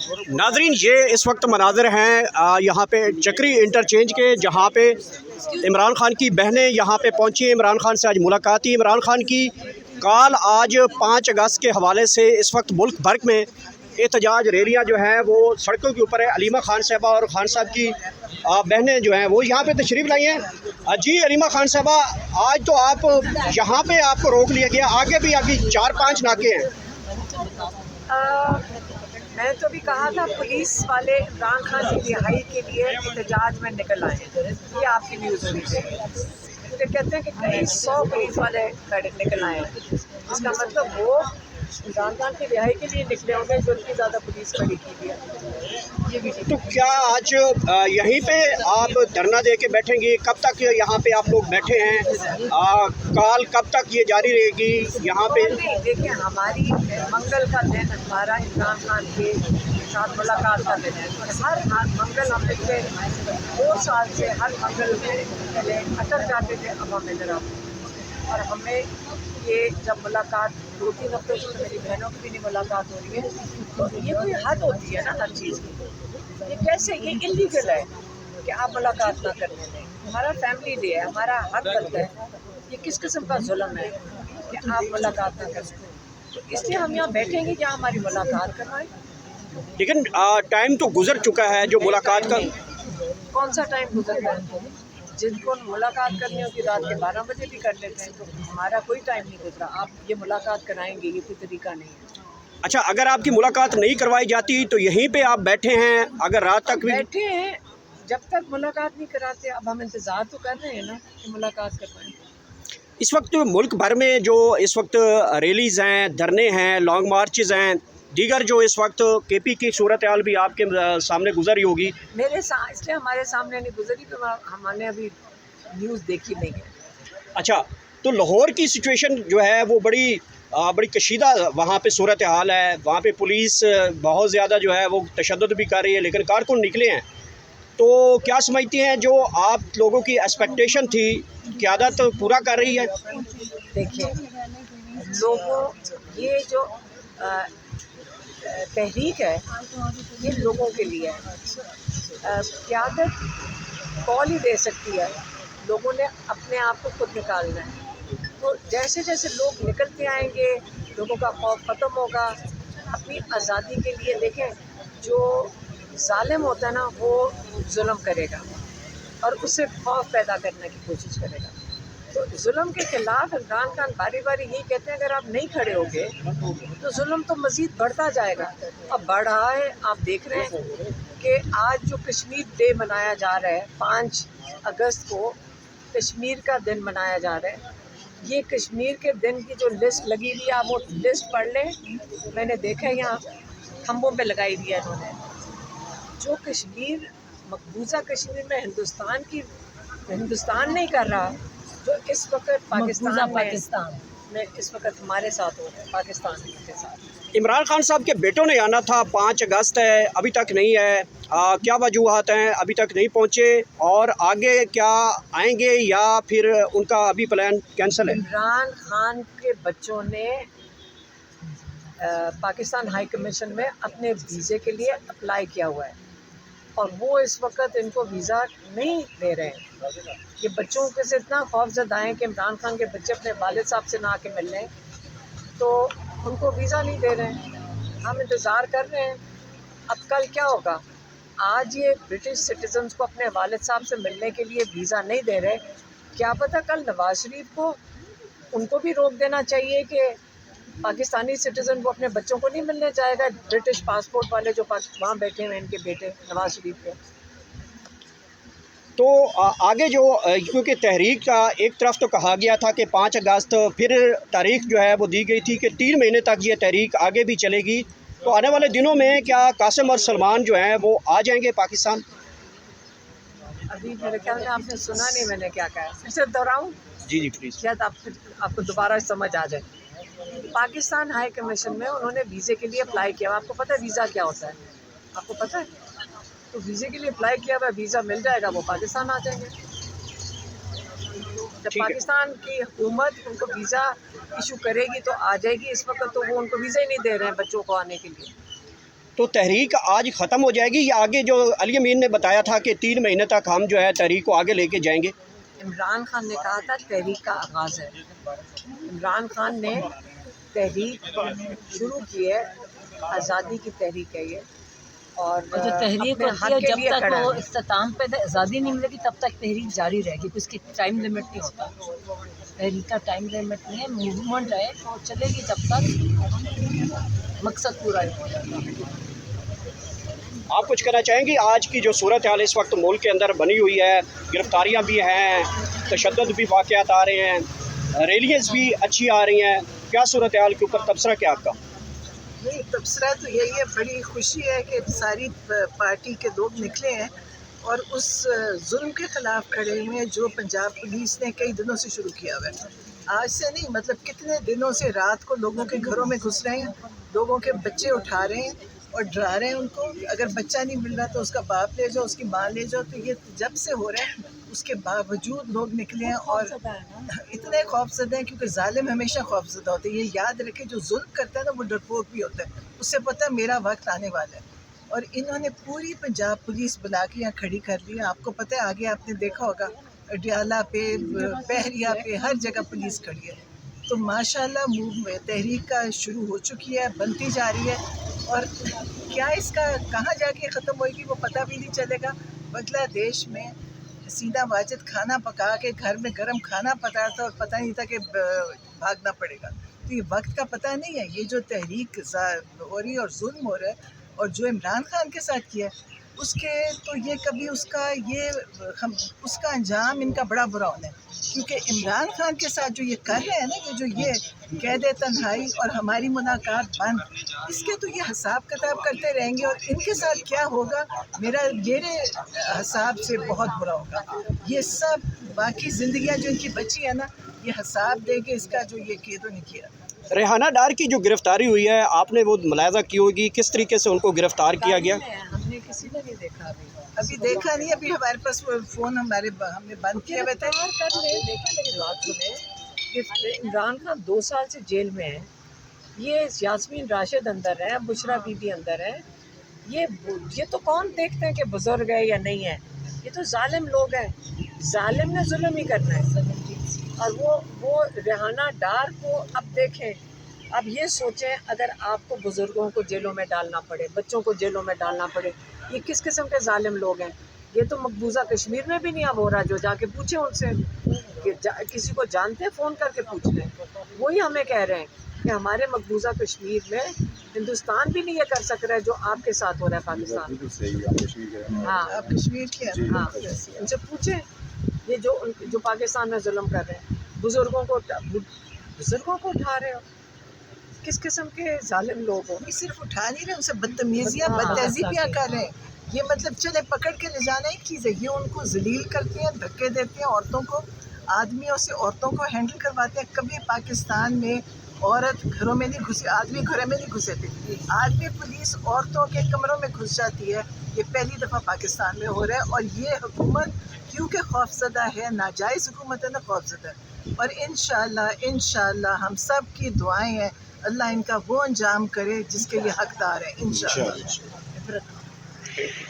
नाजरीन, ये इस वक्त मनाज़र हैं यहाँ पे चक्री इंटरचेंज के, जहाँ पे इमरान खान की बहनें यहाँ पे पहुँची। इमरान खान से आज मुलाकात थी। इमरान खान की कॉल आज 5 अगस्त के हवाले से इस वक्त मुल्क भर में एहतजाज रैलियाँ जो हैं वो सड़कों के ऊपर है। अलीमा खान साहबा और खान साहब की बहनें जो हैं वो यहाँ पे तशरीफ़ लाई हैं। जी अलीमा खान साहबा, आज तो आप यहाँ पे आपको रोक लिया गया, आगे भी अभी 4-5 नाके हैं। मैं तो भी कहा था पुलिस वाले इमरान खान की रिहाई के लिए एहतजाज में निकल आए। ये आपकी न्यूज़ हुई थी। तो कहते हैं कि कई 100 पुलिस वाले निकल आए हैं। इसका मतलब वो इमरान खान की रिहाई के लिए निकले होंगे जो उनकी ज़्यादा पुलिस खड़ी की हुई है। ये भी तो क्या आज यहीं पे आप धरना दे के बैठेंगे? कब तक यहाँ पे आप लोग बैठे हैं? कॉल कब तक ये जारी रहेगी यहाँ पे? देखिए, हमारी मंगल का दिन हमारा इमरान खान के साथ मुलाकात का दिन है। हर मंगल हम पिछले 2 साल से हर मंगल में पहले अटक जाते थे, अब हम इधर आते हैं। और हमें ये जब मुलाकात 2-3 हफ्ते से मेरी बहनों की भी नहीं मुलाकात हो रही है, तो ये कोई हद होती है ना हर चीज़ की। ये कैसे, ये इलीगल है कि आप मुलाकात ना करने दें। हमारा फैमिली डे है, हमारा हक बनता है। ये किस किस्म का जुल्म है कि आप मुलाकात ना कर सकें? तो इसलिए हम यहाँ बैठेंगे जहाँ हमारी मुलाकात करवाएं। लेकिन टाइम तो गुजर चुका है जो मुलाकात का। कौन सा टाइम गुजर रहा है? जिनको मुलाकात करनी होगी रात के 12 बजे भी कर लेते हैं, तो हमारा कोई टाइम नहीं गुजरा। आप ये मुलाकात कराएंगे, ये कोई तरीका नहीं है। अच्छा, अगर आपकी मुलाकात नहीं करवाई जाती तो यहीं पे आप बैठे हैं अगर रात तक भी? बैठे हैं जब तक मुलाकात नहीं कराते। अब हम इंतज़ार तो कर रहे हैं ना कि मुलाकात करवाएं। इस वक्त मुल्क भर में जो इस वक्त रैलीज़ हैं, धरने हैं, लॉन्ग मार्चेस हैं, दीगर जो इस वक्त केपी की सूरत हाल भी आपके सामने गुजर रही होगी। इसलिए हमारे सामने नहीं गुजरी तो हमने अभी न्यूज़ देखी नहीं है। अच्छा, तो लाहौर की सिचुएशन जो है वो बड़ी कशीदा वहाँ पे सूरत हाल है। वहाँ पे पुलिस बहुत ज़्यादा जो है वो तशद्दुद भी कर रही है, लेकिन कारकुन निकले हैं। तो क्या समझती हैं जो आप लोगों की एक्सपेक्टेशन थी, क़यादत पूरा कर रही है? देखिए, लोगों ये जो तहरीक है ये लोगों के लिए है। क़यादत कॉल ही दे सकती है, लोगों ने अपने आप को खुद निकालना है। तो जैसे जैसे लोग निकलते आएंगे, लोगों का खौफ ख़त्म होगा अपनी आज़ादी के लिए। देखें, जो ज़ालिम होता है ना वो जुल्म करेगा और उससे खौफ पैदा करने की कोशिश करेगा। तो जुल्म के ख़िलाफ़ इमरान खान बारी बारी यही कहते हैं, अगर आप नहीं खड़े होगे तो जुल्म तो मज़ीद बढ़ता जाएगा। अब बढ़ रहा है। आप देख रहे हैं कि आज जो कश्मीर डे मनाया जा रहा है, 5 अगस्त को कश्मीर का दिन मनाया जा रहा है। ये कश्मीर के दिन की जो लिस्ट लगी हुई है, आप वो लिस्ट पढ़ लें। मैंने देखा है यहाँ खम्भों पे लगाई दिया इन्होंने। जो कश्मीर मकबूजा कश्मीर में हिंदुस्तान नहीं कर रहा, जो इस वक्त पाकिस्तान में इस वक्त हमारे साथ हो रहा है, पाकिस्तान के साथ। इमरान खान साहब के बेटों ने आना था, 5 अगस्त है, अभी तक नहीं है। क्या वजूहात हैं, अभी तक नहीं पहुँचे? और आगे क्या आएंगे या फिर उनका अभी प्लान कैंसिल है? इमरान खान के बच्चों ने पाकिस्तान हाई कमीशन में अपने वीज़े के लिए अप्लाई किया हुआ है और वो इस वक्त इनको वीज़ा नहीं दे रहे हैं। ये बच्चों के से इतना खौफजदा हैं कि इमरान खान के बच्चे अपने वालिद साहब से ना आके मिल लें, तो उनको वीज़ा नहीं दे रहे हैं। हम इंतज़ार कर रहे हैं अब कल क्या होगा। आज ये ब्रिटिश सिटीजन्स को अपने वालिद साहब से मिलने के लिए वीज़ा नहीं दे रहे, क्या पता कल नवाज़ शरीफ को उनको भी रोक देना चाहिए कि पाकिस्तानी सिटीज़न वो अपने बच्चों को नहीं मिलने जाएगा। ब्रिटिश पासपोर्ट वाले जो वहाँ बैठे हुए हैं, इनके बेटे नवाज़ शरीफ के। तो आगे जो क्योंकि तहरीक का एक तरफ तो कहा गया था कि 5 अगस्त, फिर तारीख जो है वो दी गई थी कि 3 महीने तक ये तहरीक आगे भी चलेगी। तो आने वाले दिनों में क्या कासिम और सलमान जो हैं वो आ जाएंगे पाकिस्तान? अभी मेरे ख्याल में आपने सुना नहीं मैंने क्या कहा, फिर से दोहराऊं? जी जी प्लीज़। शायद आपको दोबारा समझ आ जाए। पाकिस्तान हाई कमीशन में उन्होंने वीज़े के लिए अप्लाई किया। आपको पता है वीज़ा क्या होता है? आपको पता है? तो वीज़े के लिए अप्लाई किया हुआ, वीज़ा मिल जाएगा, वो पाकिस्तान आ जाएंगे। जब पाकिस्तान की हुकूमत उनको वीज़ा इशू करेगी तो आ जाएगी। इस वक्त तो वो उनको वीज़ा ही नहीं दे रहे हैं बच्चों को आने के लिए। तो तहरीक आज ख़त्म हो जाएगी या आगे, जो अली अमीन ने बताया था कि 3 महीने तक हम जो है तहरीक को आगे लेके जाएंगे? इमरान खान ने कहा था तहरीक का आगाज़ है। इमरान खान ने तहरीक शुरू की है, आज़ादी की तहरीक है ये, और जो तहरीक अपने होती हक है के जब लिए तक खड़ा वो है। इख्तिताम पे आज़ादी नहीं मिलेगी तब तक तहरीक जारी रहेगी, उसकी टाइम लिमिट नहीं होता। तहरीक का टाइम लिमिट नहीं है, मूवमेंट है तो चलेगी जब तक मकसद पूरा नहीं हो जाता। आप कुछ कहना चाहेंगी? आज की जो सूरत हाल इस वक्त मुल्क के अंदर बनी हुई है, गिरफ्तारियाँ भी हैं, तशद्दुद भी वाक़यात आ रहे हैं, रैलियाँ भी अच्छी आ रही हैं, क्या सूरत हाल के ऊपर तबसरा क्या आपका? नहीं, तबसरा तो यही है, बड़ी खुशी है कि सारी पार्टी के लोग निकले हैं और उस जुल्म के ख़िलाफ़ खड़े हुए हैं जो पंजाब पुलिस ने कई दिनों से शुरू किया हुआ है। आज से नहीं, मतलब कितने दिनों से रात को लोगों के घरों में घुस रहे हैं, लोगों के बच्चे उठा रहे हैं और डरा रहे हैं उनको। अगर बच्चा नहीं मिल रहा तो उसका बाप ले जाओ, उसकी माँ ले जाओ। तो ये जब से हो रहा है उसके बावजूद लोग निकले हैं और इतने खौफज़दा हैं, क्योंकि ज़ालिम हमेशा खौफज़दा होते हैं। ये याद रखें, जो जुल्म करता है ना वो डरपोक भी होता है, उससे पता है मेरा वक्त आने वाला है। और इन्होंने पूरी पंजाब पुलिस बुला के यहाँ खड़ी कर ली है। आपको पता है, आगे आपने देखा होगा अडियाला पे, बहरिया पे, हर जगह पुलिस खड़ी है। तो माशाल्लाह तहरीक का शुरू हो चुकी है, बनती जा रही है और क्या इसका कहाँ जाके ख़त्म होएगी वो पता भी नहीं चलेगा। बांग्लादेश में हसीना वाजिद खाना पका के घर में गर्म खाना पका था और पता नहीं था कि भागना पड़ेगा। तो ये वक्त का पता नहीं है। ये जो तहरीक हो रही है और जुल्म हो रहा है और जो इमरान खान के साथ किया है उसके, तो ये कभी उसका अंजाम इनका बड़ा बुरा होना है। क्योंकि इमरान खान के साथ जो ये कर रहे हैं ना, ये कैद तन्हाई और हमारी मुलाकात बंद, इसके तो ये हिसाब किताब करते रहेंगे और इनके साथ क्या होगा मेरे हिसाब से बहुत बुरा होगा। ये सब बाकी ज़िंदगियाँ जो इनकी बची है ना, ये हिसाब देंगे इसका, जो ये किए तो नहीं किया। रेहाना डार की जो गिरफ़्तारी हुई है, आपने वो मुलाहज़ा की होगी, किस तरीके से उनको गिरफ़्तार किया गया? हमने किसी ने नहीं देखा अभी देखा नहीं, अभी हमारे पास वो फ़ोन हमने बंद किए हुए थे। कर ले, देखा मेरी बात सुने कि इमरान खान 2 साल से जेल में है, ये यास्मीन राशिद अंदर है, बुशरा बीबी अंदर है। ये तो कौन देखते हैं कि बुजुर्ग है या नहीं है? ये तो जालिम लोग हैं, जालिम ने जुल्म ही करना है। और वो रेहाना डार को अब देखें, अब ये सोचें अगर आपको बुज़ुर्गों को जेलों में डालना पड़े, बच्चों को जेलों में डालना पड़े, ये किस किस्म के जालिम लोग हैं। ये तो मकबूजा कश्मीर में भी नहीं अब हो रहा, जो जाके पूछे उनसे कि किसी को जानते हैं, फ़ोन करके पूछ लें। वही हमें कह रहे हैं कि हमारे मकबूजा कश्मीर में हिंदुस्तान भी नहीं ये कर सक रहा है जो आपके साथ हो रहा है पाकिस्तान। हाँ, आप कश्मीर के हैं? हाँ, उनसे पूछें ये जो पाकिस्तान में जुल्म कर रहे हैं, बुज़ुर्गों को उठा रहे हो, किस किस्म के जालिम लोग हो। ये सिर्फ उठा नहीं रहे, उनसे बदतमीजियाँ बदतहजीबियाँ कर रहे हैं। ये मतलब चले पकड़ के ले जाना एक चीज़ है, ये उनको जलील करते हैं, धक्के देते हैं, औरतों को, आदमियों से औरतों को हैंडल करवाते हैं। कभी पाकिस्तान में औरत घरों में नहीं घुसी, आदमी घरों में नहीं घुसे थे। आदमी पुलिस औरतों के कमरों में घुस जाती है। ये पहली दफ़ा पाकिस्तान में हो रहा है और ये हुकूमत क्योंकि खौफज़दा है, नाजायज़ हुकूमत है ना, खौफज़दा है। और इंशाअल्लाह हम सब की दुआएं हैं, अल्लाह इनका वो अंजाम करे जिसके ये हकदार है, इंशाअल्लाह।